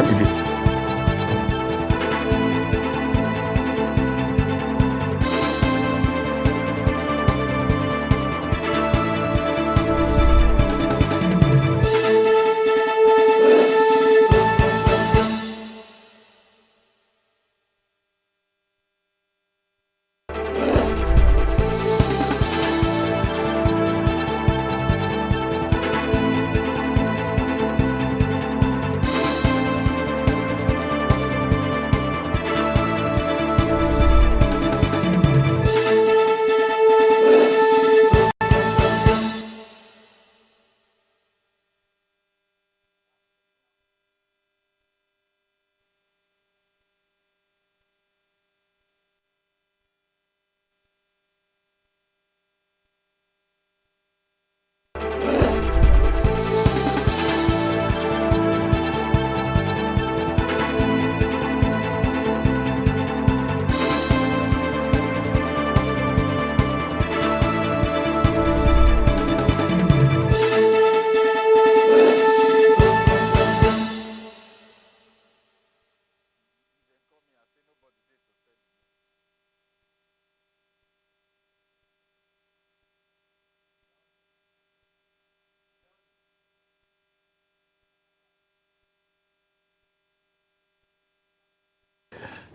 Midday.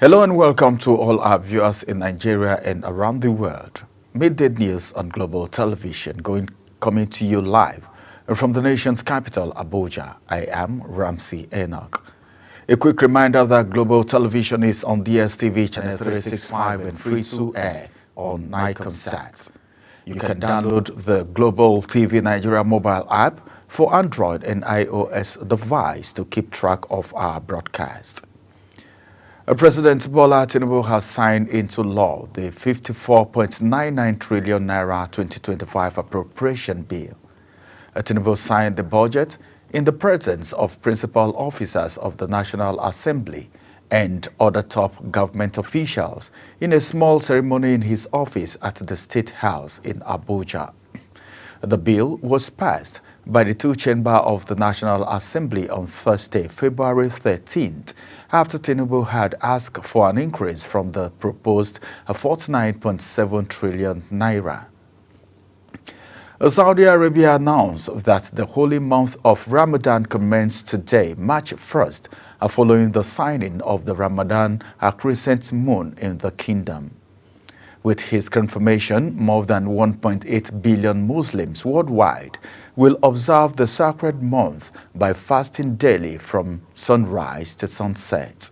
Hello and welcome to all our viewers in Nigeria and around the world. Midday news on global television coming to you live from the nation's capital, Abuja. I am Ramsey Enoch. A quick reminder that global television is on DSTV channel 365 and free to air on Nicomsat. You can download the Global TV Nigeria mobile app for Android and iOS device to keep track of our broadcast. President Bola Tinubu has signed into law the 54.99 trillion naira 2025 appropriation bill. Tinubu signed the budget in the presence of principal officers of the National Assembly and other top government officials in a small ceremony in his office at the State House in Abuja. The bill was passed by the two chambers of the National Assembly on Thursday, February 13th, after Tinubu had asked for an increase from the proposed 49.7 trillion naira. Saudi Arabia announced that the holy month of Ramadan commenced today, March 1st, following the signing of the Ramadan crescent moon in the kingdom. With his confirmation, more than 1.8 billion Muslims worldwide will observe the sacred month by fasting daily from sunrise to sunset.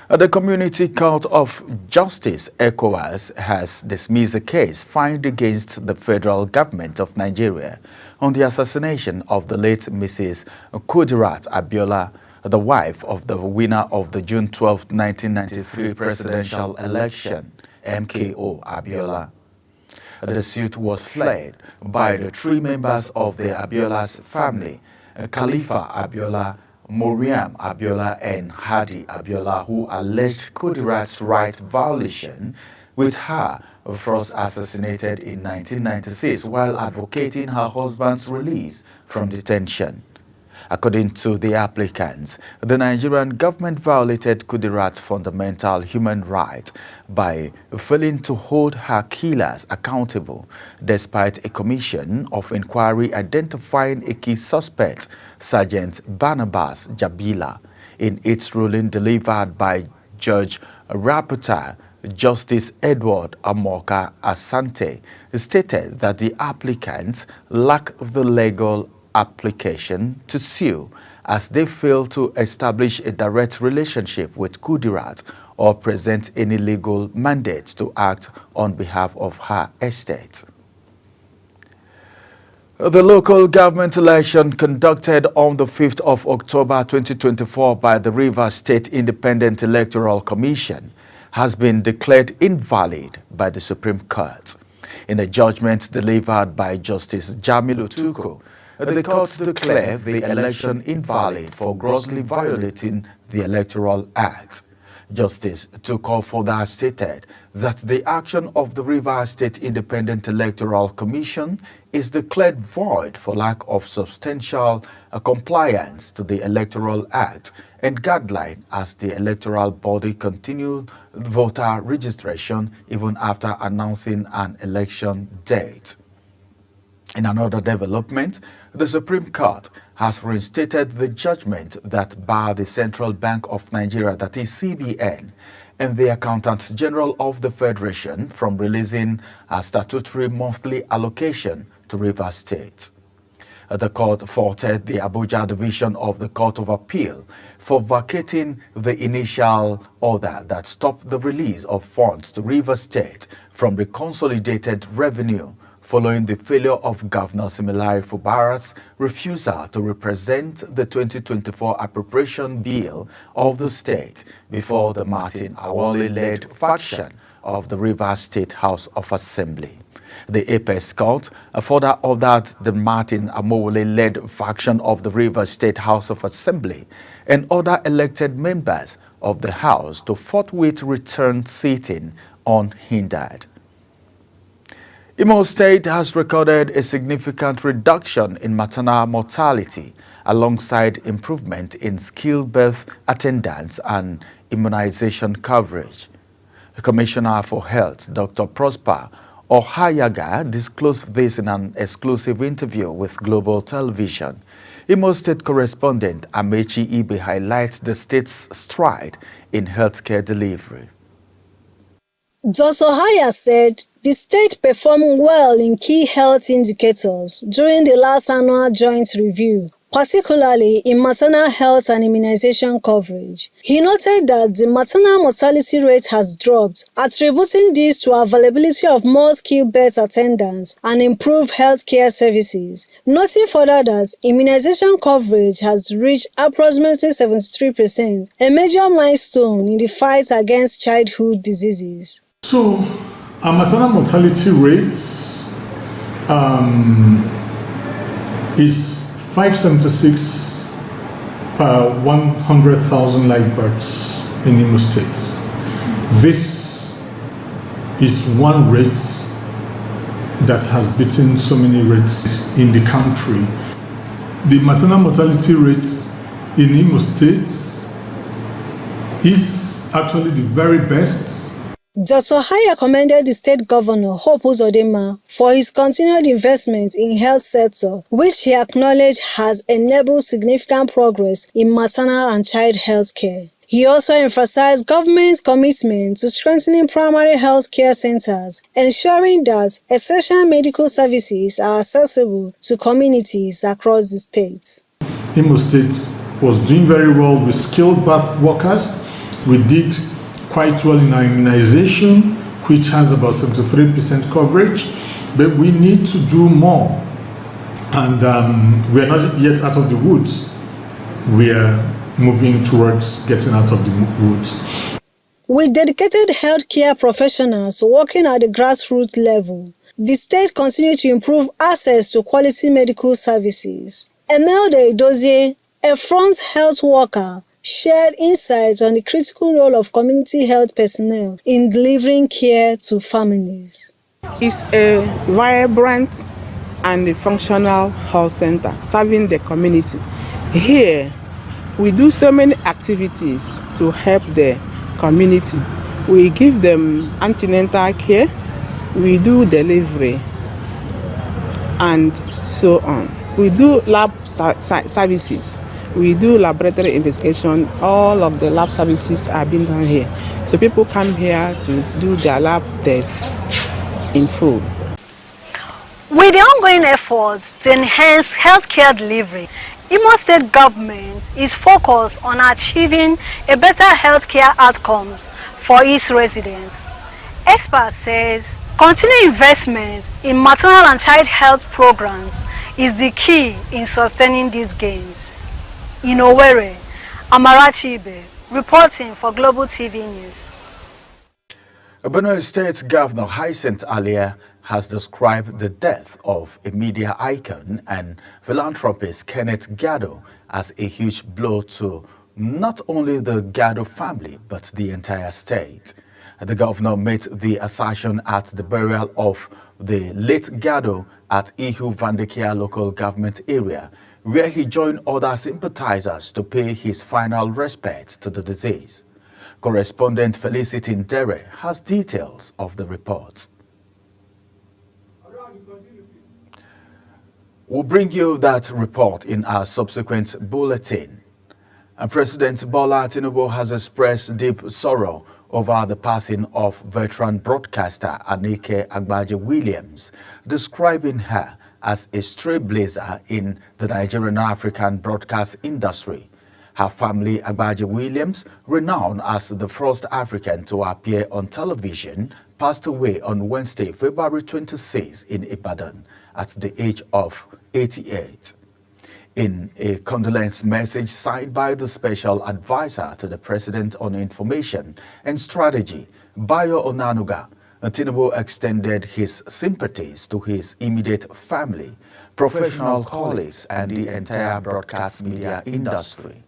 The Community Court of Justice, ECOWAS, has dismissed a case filed against the federal government of Nigeria on the assassination of the late Mrs. Kudirat Abiola, the wife of the winner of the June 12, 1993 presidential election, MKO Abiola. The suit was fled by the three members of the Abiola's family, Khalifa Abiola, Moriam Abiola, and Hadi Abiola, who alleged Kudirat's right violation, with her first assassinated in 1996 while advocating her husband's release from detention. According to the applicants, the Nigerian government violated Kudirat's fundamental human right by failing to hold her killers accountable, despite a commission of inquiry identifying a key suspect, Sergeant Barnabas Jabila. In its ruling delivered by Judge Rapporteur, Justice Edward Amoka Asante stated that the applicants lack the legal application to sue, as they fail to establish a direct relationship with Kudirat or present any legal mandate to act on behalf of her estate. The local government election conducted on the 5th of October 2024 by the Rivers State Independent Electoral Commission has been declared invalid by the Supreme Court. In a judgment delivered by Justice Jamilu Tuko, the court declared the election invalid for grossly violating the Electoral Act. Justice Tuko stated that the action of the Rivers State Independent Electoral Commission is declared void for lack of substantial compliance to the Electoral Act and guideline as the electoral body continued voter registration even after announcing an election date. In another development, the Supreme Court has reinstated the judgment that barred the Central Bank of Nigeria, that is CBN, and the Accountant General of the Federation from releasing a statutory monthly allocation to Rivers State. The court faulted the Abuja division of the Court of Appeal for vacating the initial order that stopped the release of funds to Rivers State from the consolidated revenue following the failure of Governor Siminalayi Fubara's refusal to represent the 2024 appropriation bill of the state before the Martin Awole-led faction of the Rivers State House of Assembly. The Apex Court further ordered the Martin Awole-led faction of the Rivers State House of Assembly and other elected members of the House to forthwith return sitting unhindered. Imo State has recorded a significant reduction in maternal mortality alongside improvement in skilled birth attendance and immunization coverage. The Commissioner for Health, Dr. Prosper Ohayaga, disclosed this in an exclusive interview with Global Television. Imo State correspondent Amechi Ibe highlights the state's stride in healthcare delivery. Dr. Haya said the state performed well in key health indicators during the last annual joint review, particularly in maternal health and immunization coverage. He noted that the maternal mortality rate has dropped, attributing this to availability of more skilled birth attendants and improved healthcare services, noting further that immunization coverage has reached approximately 73%, a major milestone in the fight against childhood diseases. So, our maternal mortality rates is 576 per 100,000 live births in Imo State. This is one rate that has beaten so many rates in the country. The maternal mortality rate in Imo State is actually the very best. Dr. Haya commended the state governor, Hope Uzodinma, for his continued investment in health sector, which he acknowledged has enabled significant progress in maternal and child health care. He also emphasized government's commitment to strengthening primary health care centers, ensuring that essential medical services are accessible to communities across the state. Imo State was doing very well with skilled birth workers. We did quite well in our immunization, which has about 73% coverage, but we need to do more. And we are not yet out of the woods. We are moving towards getting out of the woods. With dedicated healthcare professionals working at the grassroots level, the state continues to improve access to quality medical services. Emelde Edozie, a front health worker, shared insights on the critical role of community health personnel in delivering care to families. It's a vibrant and a functional health center serving the community. Here, we do so many activities to help the community. We give them antenatal care, we do delivery, and so on. We do lab services. We do laboratory investigation. All of the lab services are being done here. So people come here to do their lab tests in full. With the ongoing efforts to enhance healthcare delivery, Imo State government is focused on achieving a better healthcare outcomes for its residents. Experts says continued investment in maternal and child health programs is the key in sustaining these gains. In Owerri, Amarachi Ibe, reporting for Global TV News. Benue State Governor Hyacinth Alia has described the death of a media icon and philanthropist Kenneth Gado as a huge blow to not only the Gado family, but the entire state. The governor made the assertion at the burial of the late Gado at Ihu Vandekia local government area, where he joined other sympathizers to pay his final respects to the deceased. Correspondent Felicity Ndere has details of the report. We'll bring you that report in our subsequent bulletin. And President Bola Tinubu has expressed deep sorrow over the passing of veteran broadcaster Anike Agbaje-Williams, describing her as a trailblazer in the Nigerian African broadcast industry. Her family, Agbaje-Williams, renowned as the first African to appear on television, passed away on Wednesday, February 26 in Ibadan at the age of 88. In a condolence message signed by the special advisor to the President on Information and Strategy, Bayo Onanuga, Tinubu extended his sympathies to his immediate family, professional colleagues, and the entire broadcast media industry.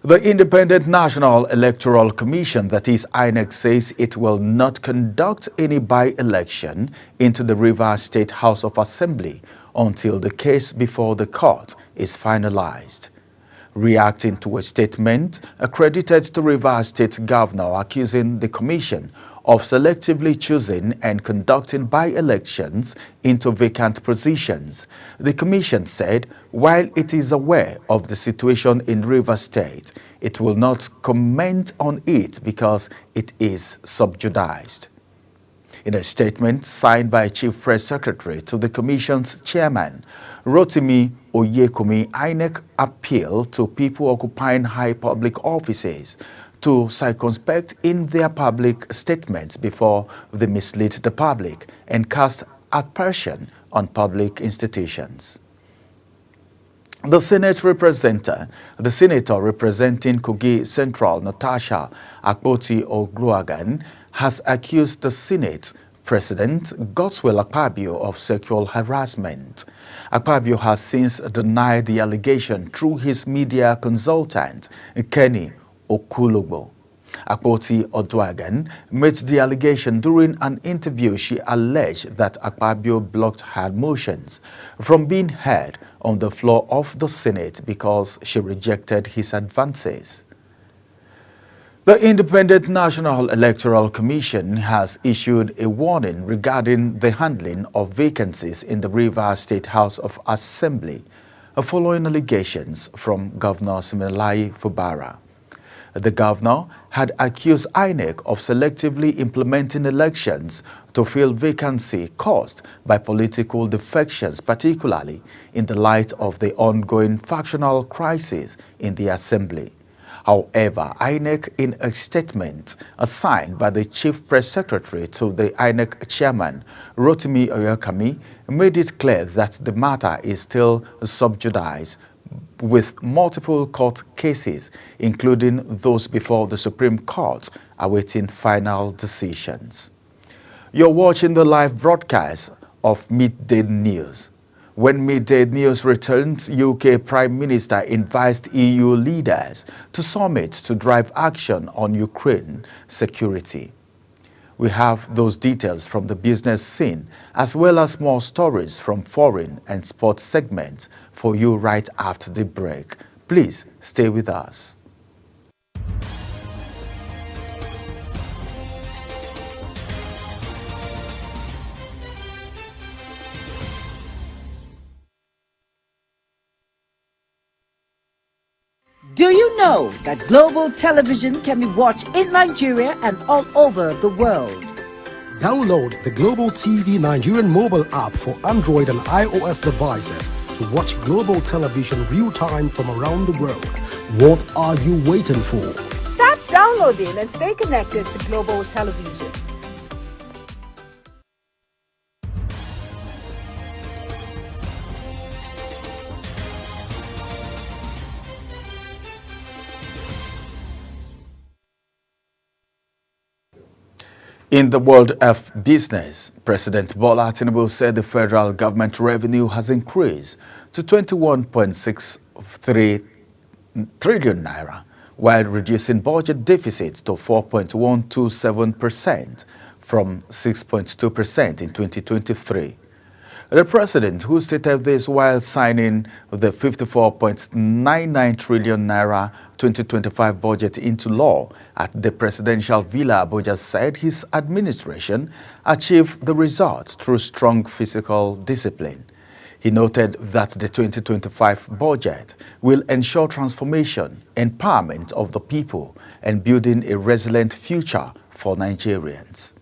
The Independent National Electoral Commission, that is INEC, says it will not conduct any by-election into the Rivers State House of Assembly until the case before the court is finalized. Reacting to a statement accredited to Rivers State Governor accusing the Commission of selectively choosing and conducting by-elections into vacant positions, the Commission said while it is aware of the situation in Rivers State, it will not comment on it because it is subjudiced. In a statement signed by Chief Press Secretary to the Commission's chairman, Rotimi Oyekumi, INEC appealed to people occupying high public offices to circumspect in their public statements before they mislead the public and cast aspersion on public institutions. The senator representing Kogi Central, Natasha Akpoti-Ogluagan, has accused the Senate President Godswill Akpabio of sexual harassment. Akpabio has since denied the allegation through his media consultant, Kenny Okulogbo. Akpoti-Ogluagan made the allegation during an interview. She alleged that Akpabio blocked her motions from being heard on the floor of the Senate because she rejected his advances. The Independent National Electoral Commission has issued a warning regarding the handling of vacancies in the Rivers State House of Assembly following allegations from Governor Siminalayi Fubara. The governor had accused INEC of selectively implementing elections to fill vacancy caused by political defections, particularly in the light of the ongoing factional crisis in the Assembly. However, INEC, in a statement signed by the Chief Press Secretary to the INEC Chairman, Rotimi Oyekami, made it clear that the matter is still sub judice, with multiple court cases, including those before the Supreme Court, awaiting final decisions. You're watching the live broadcast of Midday News. When Midday News returns, UK Prime Minister invites EU leaders to summit to drive action on Ukraine security. We have those details from the business scene, as well as more stories from foreign and sports segments for you right after the break. Please stay with us. Do you know that global television can be watched in Nigeria and all over the world? Download the Global TV Nigerian mobile app for Android and iOS devices to watch global television real-time from around the world. What are you waiting for? Start downloading and stay connected to global television. In the world of business, President Bola Tinubu said the federal government revenue has increased to 21.63 trillion naira, while reducing budget deficit to 4.127% from 6.2% in 2023. The president, who stated this while signing the 54.99 trillion naira 2025 budget into law at the presidential villa Abuja, said his administration achieved the result through strong fiscal discipline. He noted that the 2025 budget will ensure transformation, empowerment of the people, and building a resilient future for Nigerians.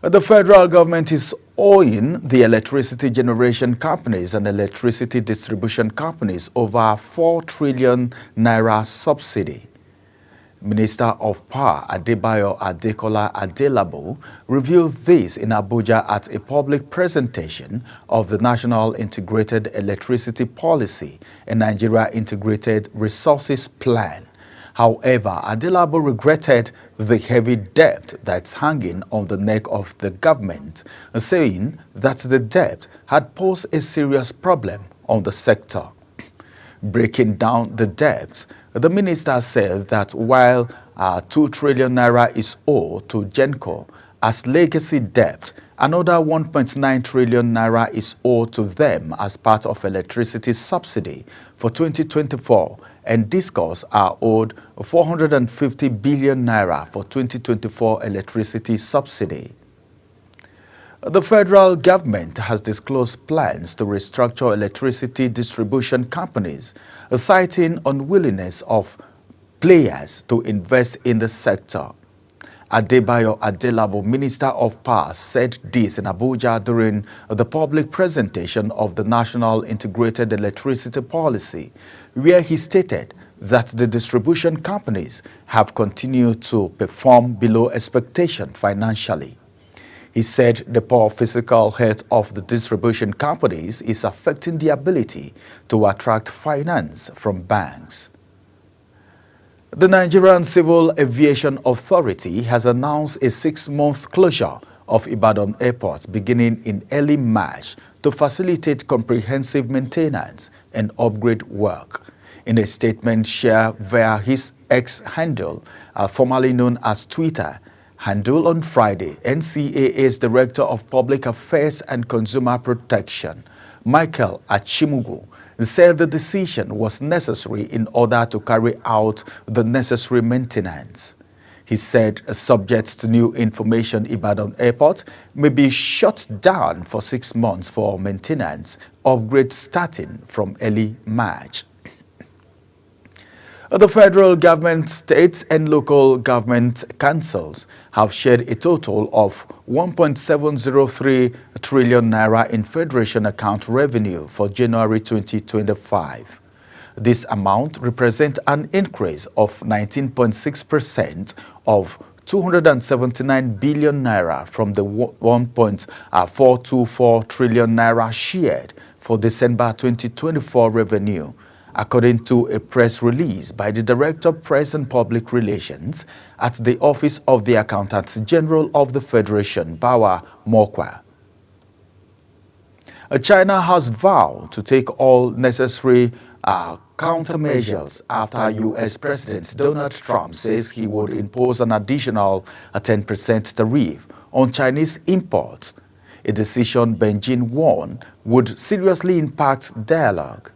The federal government is owing the electricity generation companies and electricity distribution companies over 4 trillion naira subsidy. Minister of Power Adebayo Adekola Adelabo revealed this in Abuja at a public presentation of the National Integrated Electricity Policy and Nigeria Integrated Resources Plan. However, Adelabo regretted the heavy debt that's hanging on the neck of the government, saying that the debt had posed a serious problem on the sector. Breaking down the debts, the minister said that while 2 trillion naira is owed to GENCO as legacy debt, another 1.9 trillion naira is owed to them as part of electricity subsidy for 2024, and discos are owed 450 billion naira for 2024 electricity subsidy. The federal government has disclosed plans to restructure electricity distribution companies, citing unwillingness of players to invest in the sector. Adebayo Adelabo, Minister of Power, said this in Abuja during the public presentation of the National Integrated Electricity Policy, where he stated that the distribution companies have continued to perform below expectation financially. He said the poor physical health of the distribution companies is affecting the ability to attract finance from banks. The Nigerian Civil Aviation Authority has announced a 6-month closure of Ibadan Airport beginning in early March to facilitate comprehensive maintenance and upgrade work. In a statement shared via his X handle, formerly known as Twitter, handle on Friday, NCAA's Director of Public Affairs and Consumer Protection, Michael Achimugu, said the decision was necessary in order to carry out the necessary maintenance. He said, subject to new information, Ibadan Airport may be shut down for 6 months for maintenance upgrades starting from early March. The federal government, states and local government councils have shared a total of 1.703 trillion naira in Federation account revenue for January 2025. This amount represents an increase of 19.6% of 279 billion naira from the 1.424 trillion naira shared for December 2024 revenue, according to a press release by the Director of Press and Public Relations at the Office of the Accountant General of the Federation, Bawa Mokwa. China has vowed to take all necessary countermeasures after U.S. President Donald Trump says he would impose an additional 10% tariff on Chinese imports, a decision Beijing warned would seriously impact dialogue.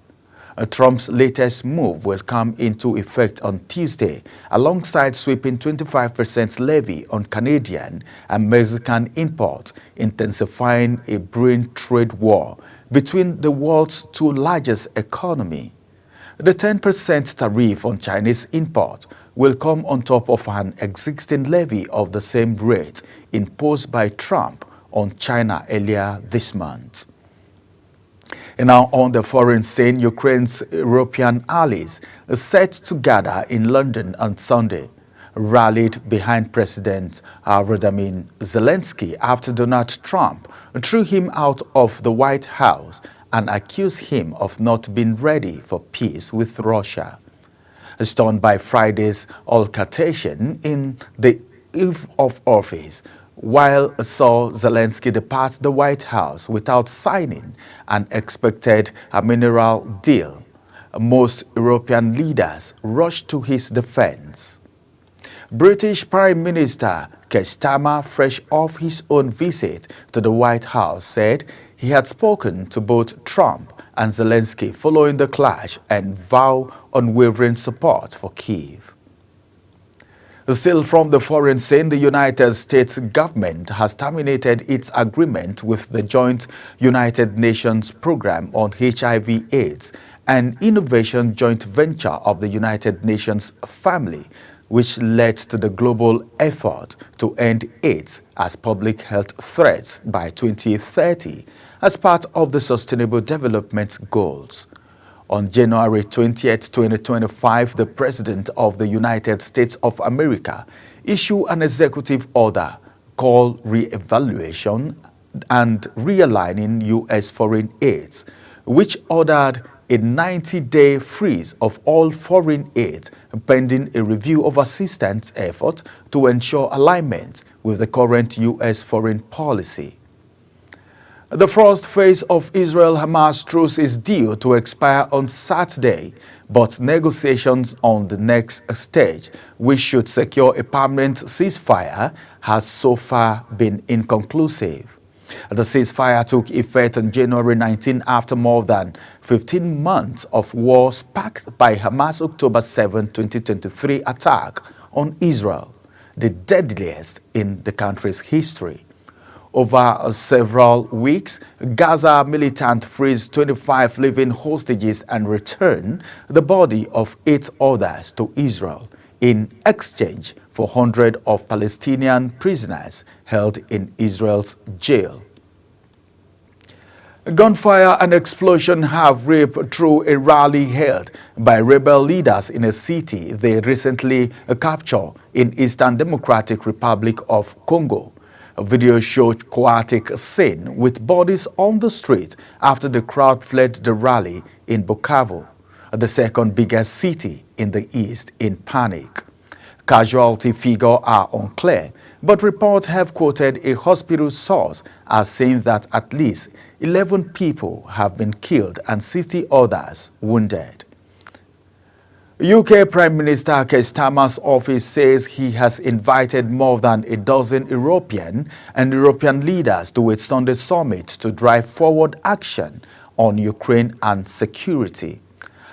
Trump's latest move will come into effect on Tuesday, alongside sweeping 25% levy on Canadian and Mexican imports, intensifying a brewing trade war between the world's two largest economies. The 10% tariff on Chinese imports will come on top of an existing levy of the same rate imposed by Trump on China earlier this month. And now on the foreign scene, Ukraine's European allies set to gather in London on Sunday, rallied behind President Volodymyr Zelensky after Donald Trump threw him out of the White House and accused him of not being ready for peace with Russia. Stunned by Friday's altercation in the eve of office, while saw Zelensky depart the White House without signing an expected mineral deal, most European leaders rushed to his defense. British Prime Minister Keir Starmer, fresh off his own visit to the White House, said he had spoken to both Trump and Zelensky following the clash and vowed unwavering support for Kyiv. Still from the foreign scene, the United States government has terminated its agreement with the joint United Nations program on HIV/AIDS, an innovation joint venture of the United Nations family, which led to the global effort to end AIDS as public health threat by 2030 as part of the Sustainable Development Goals. On January 20, 2025, the President of the United States of America issued an executive order called Re-Evaluation and Realigning U.S. Foreign Aid, which ordered a 90-day freeze of all foreign aid pending a review of assistance efforts to ensure alignment with the current U.S. foreign policy. The first phase of Israel-Hamas truce is due to expire on Saturday, but negotiations on the next stage, which should secure a permanent ceasefire, has so far been inconclusive. The ceasefire took effect on January 19 after more than 15 months of war sparked by Hamas' October 7, 2023 attack on Israel, the deadliest in the country's history. Over several weeks, Gaza militant frees 25 living hostages and return the body of 8 others to Israel in exchange for hundreds of Palestinian prisoners held in Israel's jail. Gunfire and explosion have ripped through a rally held by rebel leaders in a city they recently captured in Eastern Democratic Republic of Congo. A video showed chaotic scene with bodies on the street after the crowd fled the rally in Bukavu, the second biggest city in the east, in panic. Casualty figures are unclear, but reports have quoted a hospital source as saying that at least 11 people have been killed and 60 others wounded. UK Prime Minister Keir Starmer's office says he has invited more than a dozen European and European leaders to its Sunday summit to drive forward action on Ukraine and security.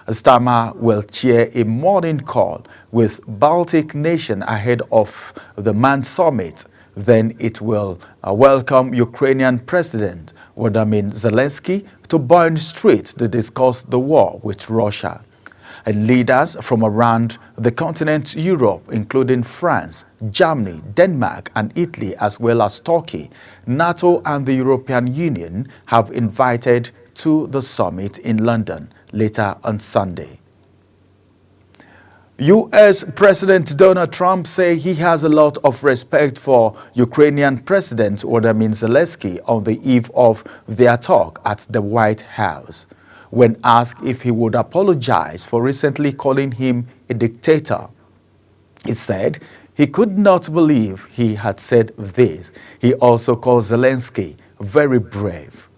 Starmer will chair a morning call with Baltic nations ahead of the Man Summit. Then it will welcome Ukrainian President Volodymyr Zelensky to Bond Street to discuss the war with Russia. And leaders from around the continent Europe, including France, Germany, Denmark and Italy, as well as Turkey, NATO and the European Union have invited to the summit in London later on Sunday. U.S. President Donald Trump says he has a lot of respect for Ukrainian President Volodymyr Zelensky on the eve of their talk at the White House. When asked if he would apologize for recently calling him a dictator, he said he could not believe he had said this. He also called Zelensky very brave.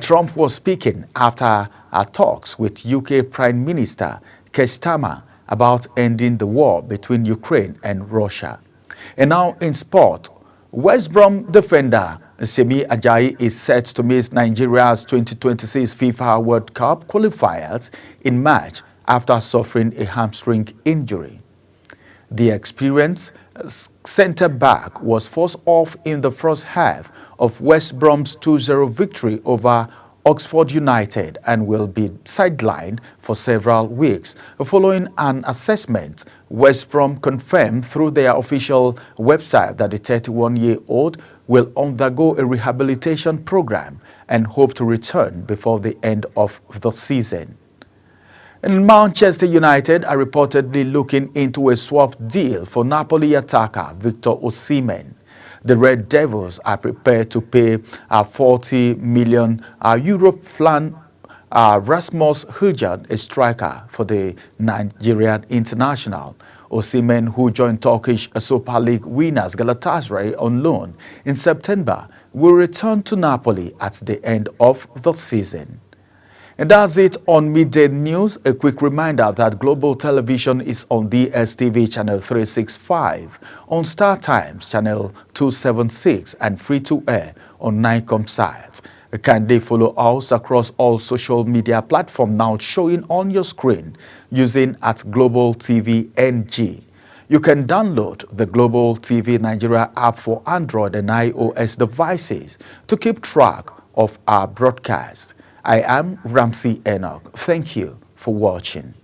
Trump was speaking after talks with UK Prime Minister Keir Starmer about ending the war between Ukraine and Russia. And now in sport, West Brom defender Semi Ajayi is set to miss Nigeria's 2026 FIFA World Cup qualifiers in March after suffering a hamstring injury. The experienced centre-back was forced off in the first half of West Brom's 2-0 victory over Oxford United and will be sidelined for several weeks. Following an assessment, West Brom confirmed through their official website that the 31-year-old will undergo a rehabilitation program and hope to return before the end of the season. And Manchester United are reportedly looking into a swap deal for Napoli attacker Victor Osimhen. The Red Devils are prepared to pay a 40 million euro plan Rasmus Højlund, a striker for the Nigerian international. Osimhen, who joined Turkish Super League winners Galatasaray on loan in September, will return to Napoli at the end of the season. And that's it on Midday News. A quick reminder that Global Television is on DSTV channel 365, on Star Times channel 276, and free to air on Nicom sites. Kindly follow us across all social media platforms now showing on your screen using @Global TV NG. You can download the Global TV Nigeria app for Android and iOS devices to keep track of our broadcast. I am Ramsey Enoch. Thank you for watching.